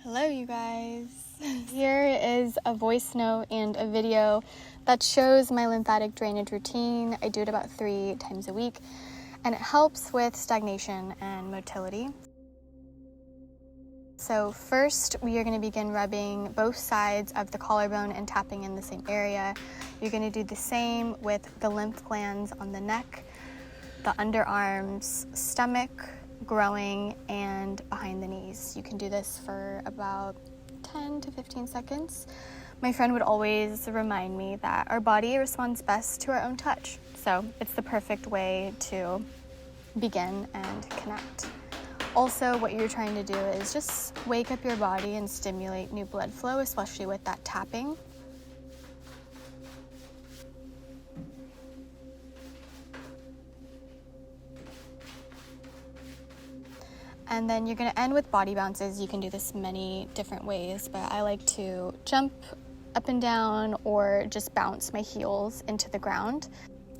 Hello, you guys. Here is a voice note and a video that shows my lymphatic drainage routine. I do it about 3 times a week, and it helps with stagnation and motility. So first, we are going to begin rubbing both sides of the collarbone and tapping in the same area. You're going to do the same with the lymph glands on the neck, the underarms, stomach, growing, and behind the knees. You can do this for about 10 to 15 seconds. My friend would always remind me that our body responds best to our own touch. So it's the perfect way to begin and connect. Also, what you're trying to do is just wake up your body and stimulate new blood flow, especially with that tapping. And then you're going to end with body bounces. You can do this many different ways, but I like to jump up and down or just bounce my heels into the ground.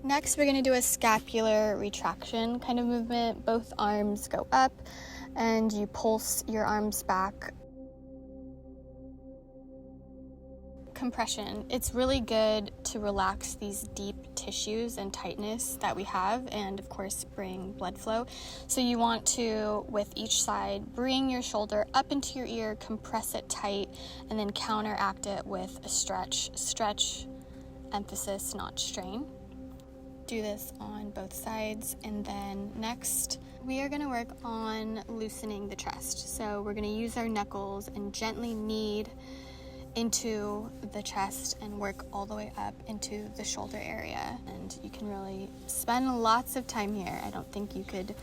Next, we're going to do a scapular retraction kind of movement. Both arms go up and you pulse your arms back. Compression. It's really good to relax these deep tissues and tightness that we have, and of course bring blood flow. So you want to, with each side, bring your shoulder up into your ear, compress it tight, and then counteract it with a stretch. Stretch, emphasis, not strain. Do this on both sides. And then next, we are going to work on loosening the chest. So we're going to use our knuckles and gently knead into the chest and work all the way up into the shoulder area. And you can really spend lots of time here. I don't think you could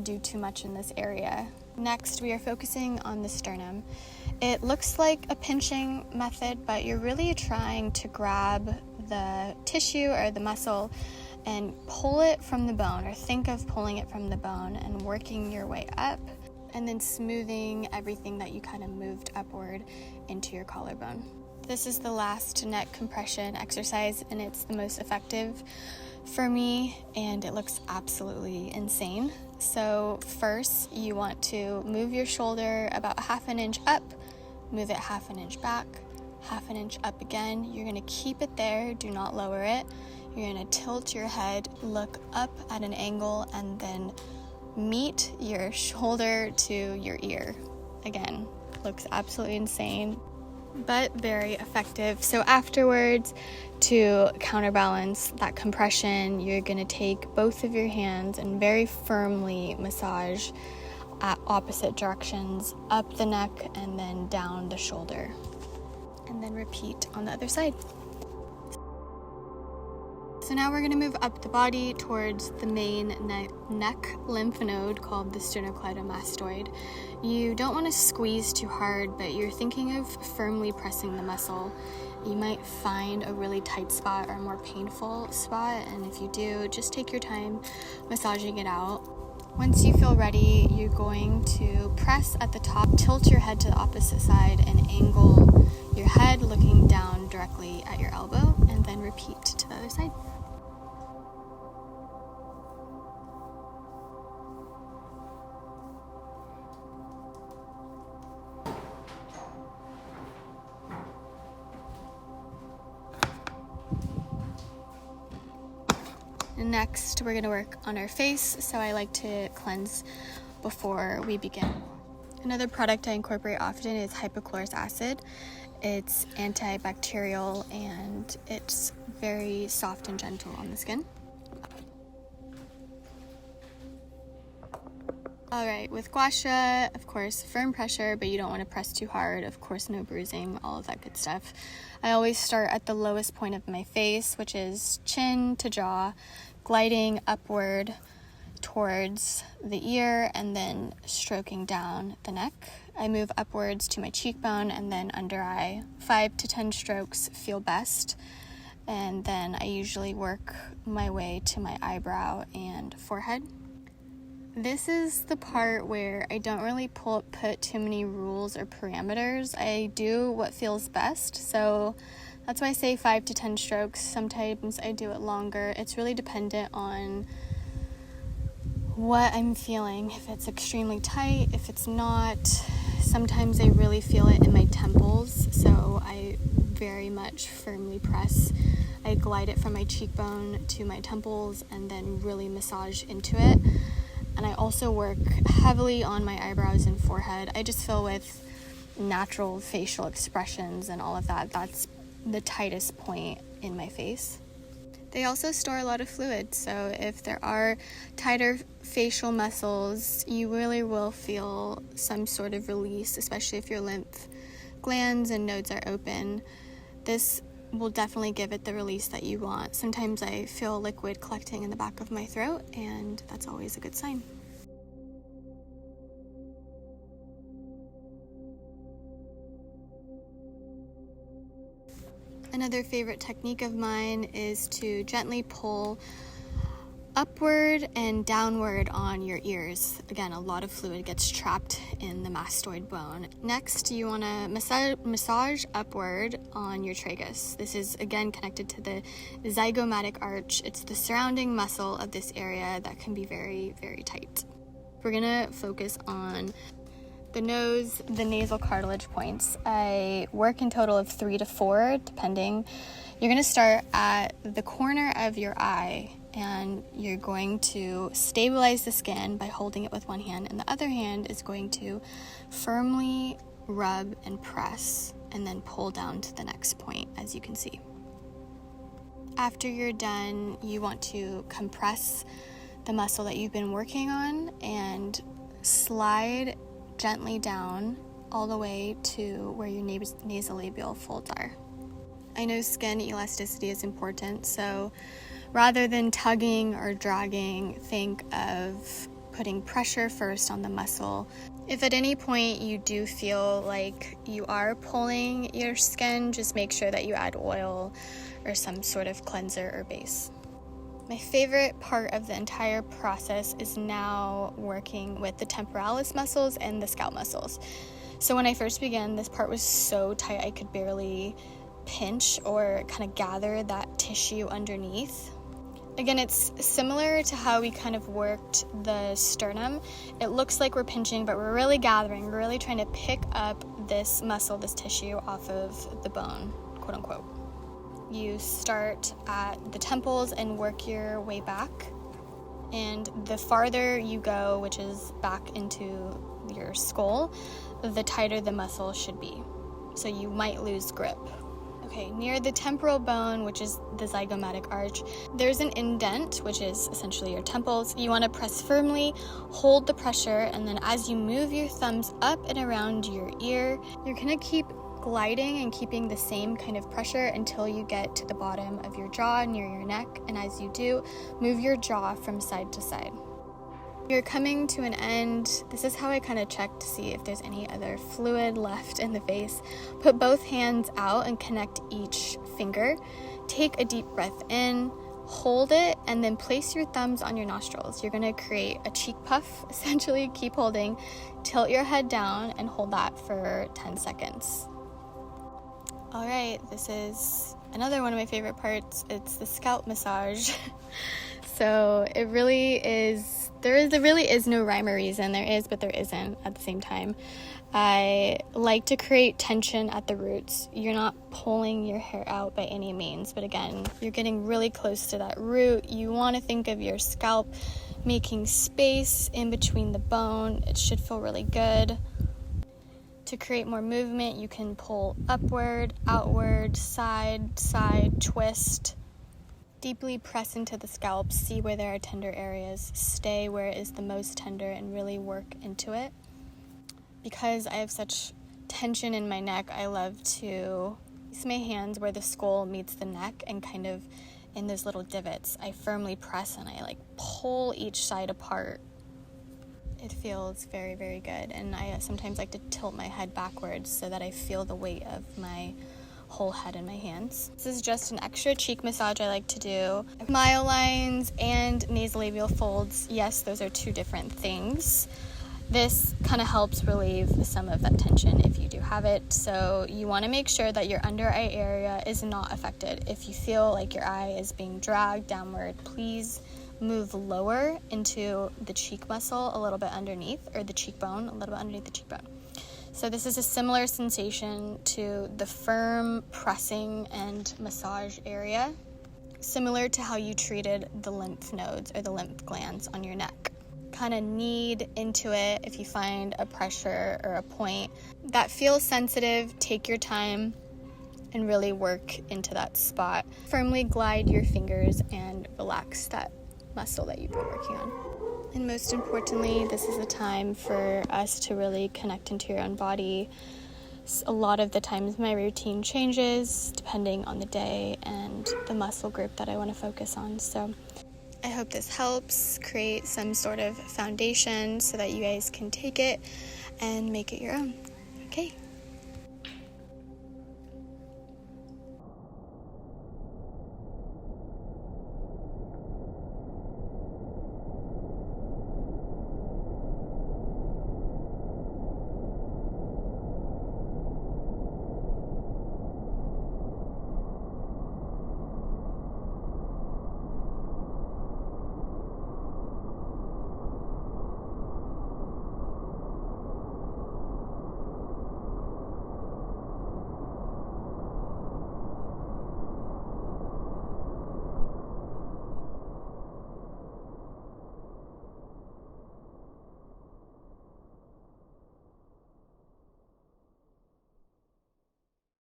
do too much in this area. Next, we are focusing on the sternum. It looks like a pinching method, but you're really trying to grab the tissue or the muscle and pull it from the bone, or think of pulling it from the bone and working your way up, and then smoothing everything that you kind of moved upward into your collarbone. This is the last neck compression exercise, and it's the most effective for me, and it looks absolutely insane. So first, you want to move your shoulder about 1/2 inch up, move it 1/2 inch back, 1/2 inch up again. You're gonna keep it there, do not lower it. You're gonna tilt your head, look up at an angle, and then meet your shoulder to your ear. Again, looks absolutely insane, but very effective. So afterwards, to counterbalance that compression, you're gonna take both of your hands and very firmly massage at opposite directions, up the neck and then down the shoulder. And then repeat on the other side. So now we're going to move up the body towards the main neck lymph node called the sternocleidomastoid. You don't want to squeeze too hard, but you're thinking of firmly pressing the muscle. You might find a really tight spot or a more painful spot, and if you do, just take your time massaging it out. Once you feel ready, you're going to press at the top, tilt your head to the opposite side, and angle your head looking down directly at your elbow, and then repeat to the other side. Next, we're going to work on our face, so I like to cleanse before we begin. Another product I incorporate often is hypochlorous acid. It's antibacterial and it's very soft and gentle on the skin. Alright, with gua sha, of course, firm pressure, but you don't want to press too hard. Of course, no bruising, all of that good stuff. I always start at the lowest point of my face, which is chin to jaw, gliding upward towards the ear and then stroking down the neck. I move upwards to my cheekbone and then under eye. 5 to 10 strokes feel best. And then I usually work my way to my eyebrow and forehead. This is the part where I don't really put too many rules or parameters. I do what feels best, so that's why I say 5 to 10 strokes. Sometimes I do it longer. It's really dependent on what I'm feeling, if it's extremely tight, if it's not. Sometimes I really feel it in my temples, so I very much firmly press. I glide it from my cheekbone to my temples and then really massage into it. And I also work heavily on my eyebrows and forehead. I just feel with natural facial expressions and all of that, that's the tightest point in my face. They also store a lot of fluid, so if there are tighter facial muscles, you really will feel some sort of release, especially if your lymph glands and nodes are open. This will definitely give it the release that you want. Sometimes I feel liquid collecting in the back of my throat, and that's always a good sign. Another favorite technique of mine is to gently pull upward and downward on your ears. Again, a lot of fluid gets trapped in the mastoid bone. Next, you want to massage upward on your tragus. This is again connected to the zygomatic arch. It's the surrounding muscle of this area that can be very, very tight. We're gonna focus on the nose, the nasal cartilage points. I work in total of 3 to 4, depending. You're gonna start at the corner of your eye, and you're going to stabilize the skin by holding it with one hand, and the other hand is going to firmly rub and press and then pull down to the next point, as you can see. After you're done, you want to compress the muscle that you've been working on and slide gently down all the way to where your nasolabial folds are. I know skin elasticity is important, so rather than tugging or dragging, think of putting pressure first on the muscle. If at any point you do feel like you are pulling your skin, just make sure that you add oil or some sort of cleanser or base. My favorite part of the entire process is now working with the temporalis muscles and the scalp muscles. So when I first began, this part was so tight I could barely pinch or kind of gather that tissue underneath. Again, it's similar to how we kind of worked the sternum. It looks like we're pinching, but we're really gathering. We're really trying to pick up this muscle, this tissue off of the bone, quote unquote. You start at the temples and work your way back. And the farther you go, which is back into your skull, the tighter the muscle should be. So you might lose grip. Okay, near the temporal bone, which is the zygomatic arch, there's an indent, which is essentially your temples. You want to press firmly, hold the pressure, and then as you move your thumbs up and around your ear, you're going to keep gliding and keeping the same kind of pressure until you get to the bottom of your jaw near your neck, and as you do, move your jaw from side to side. You're coming to an end. This is how I kind of check to see if there's any other fluid left in the face. Put both hands out and connect each finger. Take a deep breath in, hold it, and then place your thumbs on your nostrils. You're going to create a cheek puff, essentially. Keep holding, tilt your head down, and hold that for 10 seconds. All right, this is another one of my favorite parts. It's the scalp massage. So it really is, there really is no rhyme or reason. There is, but there isn't at the same time. I like to create tension at the roots. You're not pulling your hair out by any means, but again, you're getting really close to that root. You want to think of your scalp making space in between the bone. It should feel really good. To create more movement, you can pull upward, outward, side, twist. Deeply press into the scalp, see where there are tender areas, stay where it is the most tender, and really work into it. Because I have such tension in my neck, I love to use my hands where the skull meets the neck and kind of in those little divots. I firmly press and I pull each side apart. It feels very, very good, and I sometimes like to tilt my head backwards so that I feel the weight of my whole head in my hands. This is just an extra cheek massage I like to do. Myolines and nasolabial folds, yes, those are two different things. This kind of helps relieve some of that tension if you do have it, so you want to make sure that your under eye area is not affected. If you feel like your eye is being dragged downward, please move lower into the cheek muscle a little bit underneath, or the cheekbone, a little bit underneath the cheekbone. So this is a similar sensation to the firm pressing and massage area, similar to how you treated the lymph nodes or the lymph glands on your neck. Kind of knead into it. If you find a pressure or a point that feels sensitive, take your time and really work into that spot. Firmly glide your fingers and relax that muscle that you've been working on. And most importantly, this is a time for us to really connect into your own body. A lot of the times my routine changes depending on the day and the muscle group that I want to focus on. So I hope this helps create some sort of foundation so that you guys can take it and make it your own. Okay.